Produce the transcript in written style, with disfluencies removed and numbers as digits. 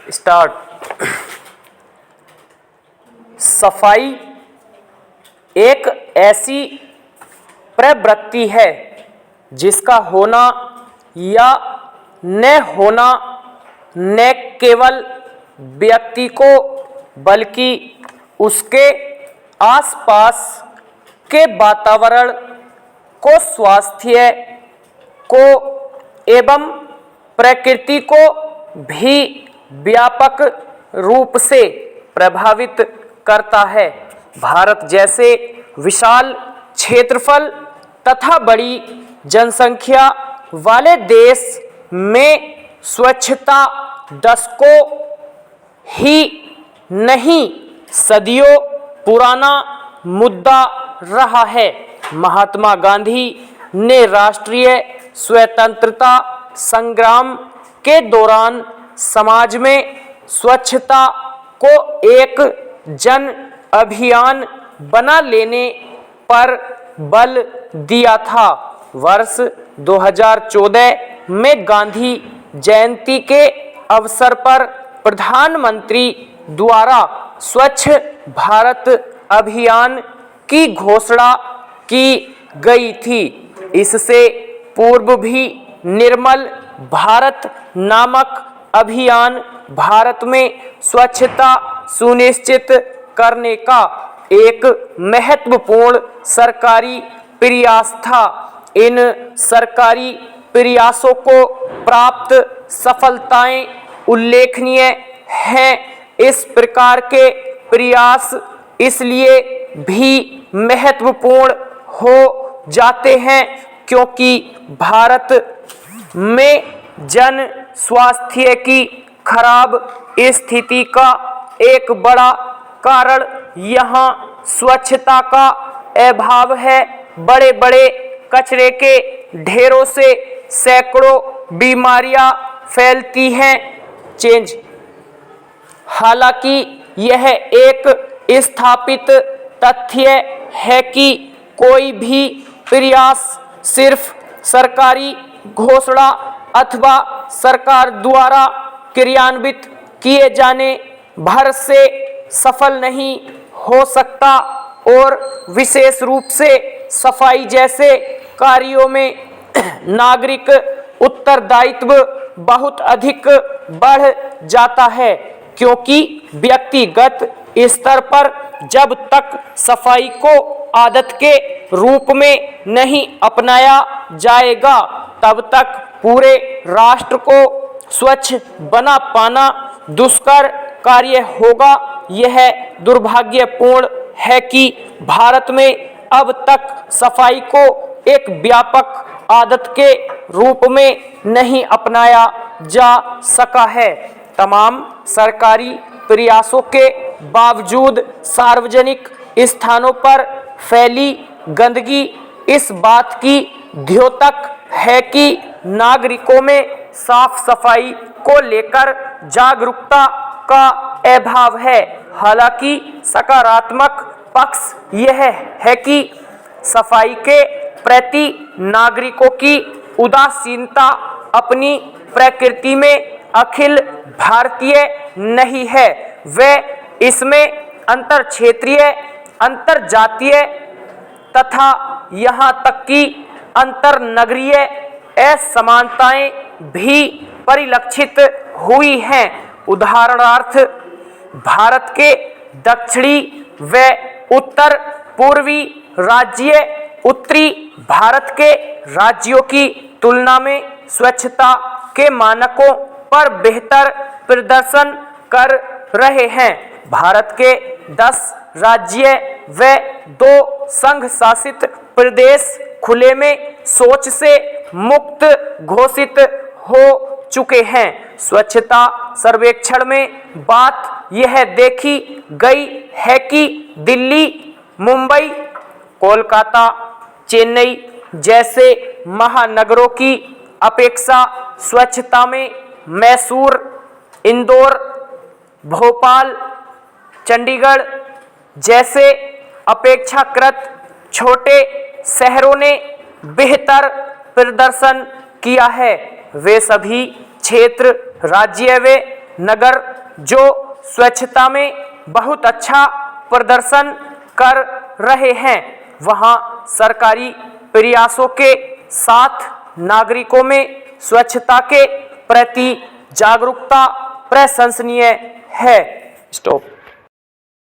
Start. सफाई एक ऐसी प्रवृत्ति है जिसका होना या न होना न केवल व्यक्ति को बल्कि उसके आसपास के वातावरण को, स्वास्थ्य को एवं प्रकृति को भी व्यापक रूप से प्रभावित करता है। भारत जैसे विशाल क्षेत्रफल तथा बड़ी जनसंख्या वाले देश में स्वच्छता दशकों ही नहीं सदियों पुराना मुद्दा रहा है। महात्मा गांधी ने राष्ट्रीय स्वतंत्रता संग्राम के दौरान समाज में स्वच्छता को एक जन अभियान बना लेने पर बल दिया था। वर्ष 2014 में गांधी जयंती के अवसर पर प्रधानमंत्री द्वारा स्वच्छ भारत अभियान की घोषणा की गई थी। इससे पूर्व भी निर्मल भारत नामक अभियान भारत में स्वच्छता सुनिश्चित करने का एक महत्वपूर्ण सरकारी प्रयास था। इन सरकारी प्रयासों को प्राप्त सफलताएं उल्लेखनीय हैं। इस प्रकार के प्रयास इसलिए भी महत्वपूर्ण हो जाते हैं क्योंकि भारत में जन स्वास्थ्य की खराब स्थिति का एक बड़ा कारण यहाँ स्वच्छता का अभाव है। बड़े बड़े कचरे के ढेरों से सैकड़ों बीमारियां फैलती हैं। हालांकि यह एक स्थापित तथ्य है कि कोई भी प्रयास सिर्फ सरकारी घोषणा अथवा सरकार द्वारा क्रियान्वित किए जाने भर से सफल नहीं हो सकता और विशेष रूप से सफाई जैसे कार्यों में नागरिक उत्तरदायित्व बहुत अधिक बढ़ जाता है क्योंकि व्यक्तिगत स्तर पर जब तक सफाई को आदत के रूप में नहीं अपनाया जाएगा तब तक पूरे राष्ट्र को स्वच्छ बना पाना दुष्कर कार्य होगा। यह दुर्भाग्यपूर्ण है कि भारत में अब तक सफाई को एक व्यापक आदत के रूप में नहीं अपनाया जा सका है। तमाम सरकारी प्रयासों के बावजूद सार्वजनिक स्थानों पर फैली गंदगी इस बात की द्योतक है कि नागरिकों में साफ सफाई को लेकर जागरूकता का अभाव है। हालांकि सकारात्मक पक्ष यह है कि सफाई के प्रति नागरिकों की उदासीनता अपनी प्रकृति में अखिल भारतीय नहीं है। वे इसमें अंतर क्षेत्रीय, अंतर जातीय तथा यहाँ तक कि अंतर नगरीय असमानताएं भी परिलक्षित हुई हैं। उदाहरणार्थ भारत के दक्षिणी व उत्तर पूर्वी राज्य उत्तरी भारत के राज्यों की तुलना में स्वच्छता के मानकों पर बेहतर प्रदर्शन कर रहे हैं। भारत के 10 राज्य व 2 संघ शासित प्रदेश खुले में शौच से मुक्त घोषित हो चुके हैं। स्वच्छता सर्वेक्षण में बात यह देखी गई है कि दिल्ली, मुंबई, कोलकाता, चेन्नई जैसे महानगरों की अपेक्षा स्वच्छता में मैसूर, इंदौर, भोपाल, चंडीगढ़ जैसे अपेक्षाकृत छोटे शहरों ने बेहतर प्रदर्शन किया है। वे सभी क्षेत्र, राज्य व नगर जो स्वच्छता में बहुत अच्छा प्रदर्शन कर रहे हैं, वहां सरकारी प्रयासों के साथ नागरिकों में स्वच्छता के प्रति जागरूकता प्रशंसनीय है। स्टॉप।